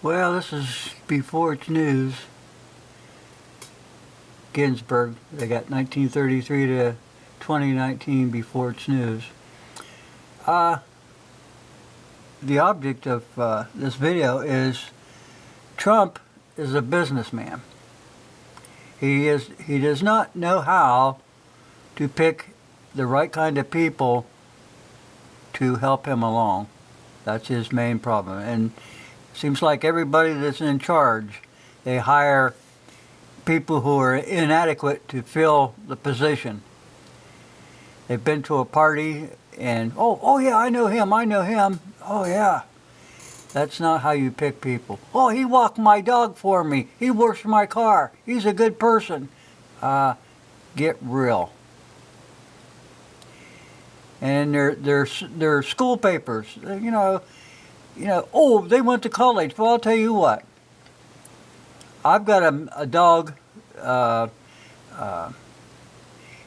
Well, this is before it's news. Ginsburg, they got 1933 to 2019 before it's news. The object of this video is Trump is a businessman. He does not know how to pick the right kind of people to help him along. That's his main problem. And it seems like everybody that's in charge, they hire people who are inadequate to fill the position. They've been to a party and, oh yeah, I know him. Oh yeah. That's not how you pick people. Oh, he walked my dog for me. He washed my car. He's a good person. Get real. And their school papers, oh, they went to college. Well, I'll tell you what. I've got a dog.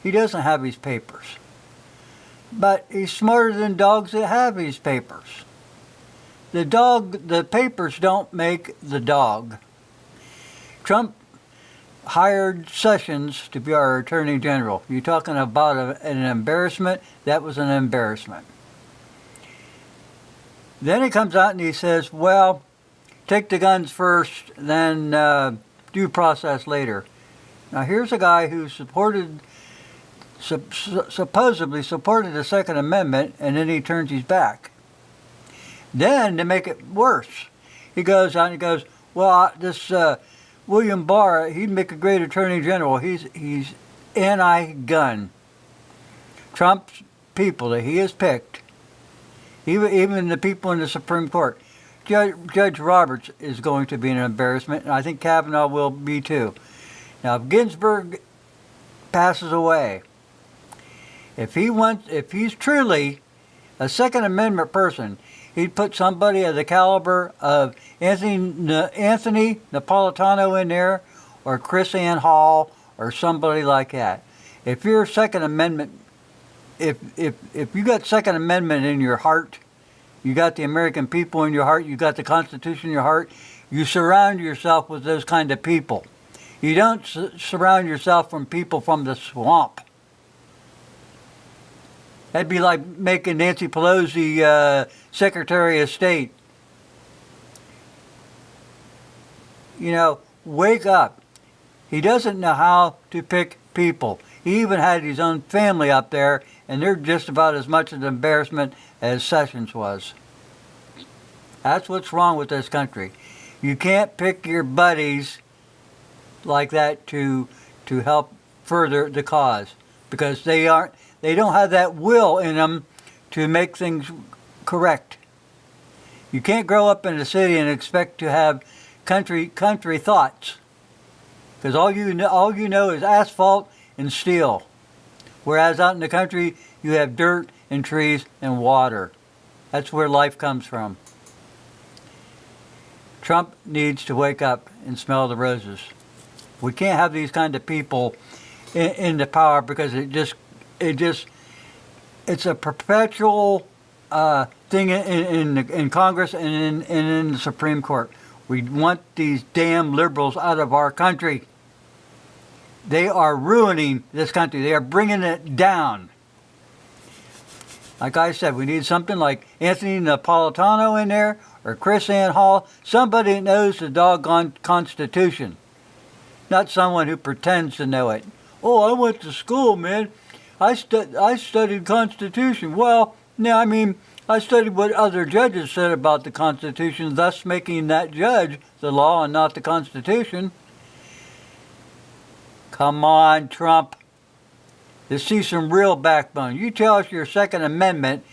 He doesn't have his papers. But he's smarter than dogs that have his papers. The papers don't make the dog. Trump hired Sessions to be our Attorney General. You're talking about an embarrassment? That was an embarrassment. Then he comes out and he says, well, take the guns first, then due process later. Now here's a guy who supposedly supported the Second Amendment, and then he turns his back. Then, to make it worse, he goes out and he goes, well, this William Barr, he'd make a great Attorney General. He's anti-gun. Trump's people that he has picked, even the people in the Supreme Court, Judge Roberts is going to be an embarrassment, and I think Kavanaugh will be too. Now, if Ginsburg passes away, if he's truly a Second Amendment person, he'd put somebody of the caliber of Anthony Napolitano in there, or Chris Ann Hall, or somebody like that. If you're Second Amendment, if you got Second Amendment in your heart, you got the American people in your heart, you got the Constitution in your heart, you surround yourself with those kind of people. You don't surround yourself from people from the swamp. That'd be like making Nancy Pelosi Secretary of State. Wake up. He doesn't know how to pick people. He even had his own family up there, and they're just about as much an embarrassment as Sessions was. That's what's wrong with this country. You can't pick your buddies like that to help further the cause, because they don't have that will in them to make things correct. You can't grow up in a city and expect to have country thoughts, because all you know is asphalt and steel, whereas out in the country you have dirt and trees and water. That's where life comes from. Trump needs to wake up and smell the roses. We can't have these kind of people in the power, because it's a perpetual thing in Congress and in the Supreme Court. We want these damn liberals out of our country. They are ruining this country. They are bringing it down. Like I said, we need something like Anthony Napolitano in there, or Chris Ann Hall, somebody that knows the doggone Constitution. Not someone who pretends to know it. Oh, I went to school, man. I studied Constitution. Well, no, I studied what other judges said about the Constitution, thus making that judge the law and not the Constitution. Come on, Trump. Let's see some real backbone. You tell us your Second Amendment,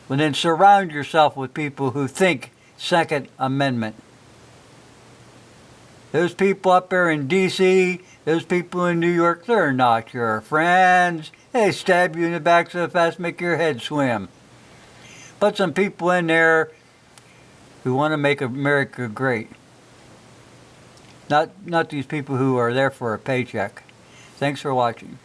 and then surround yourself with people who think Second Amendment. Those people up there in D.C., those people in New York, they're not your friends. They stab you in the back so fast make your head swim. Put some people in there who want to make America great. Not these people who are there for a paycheck. Thanks for watching.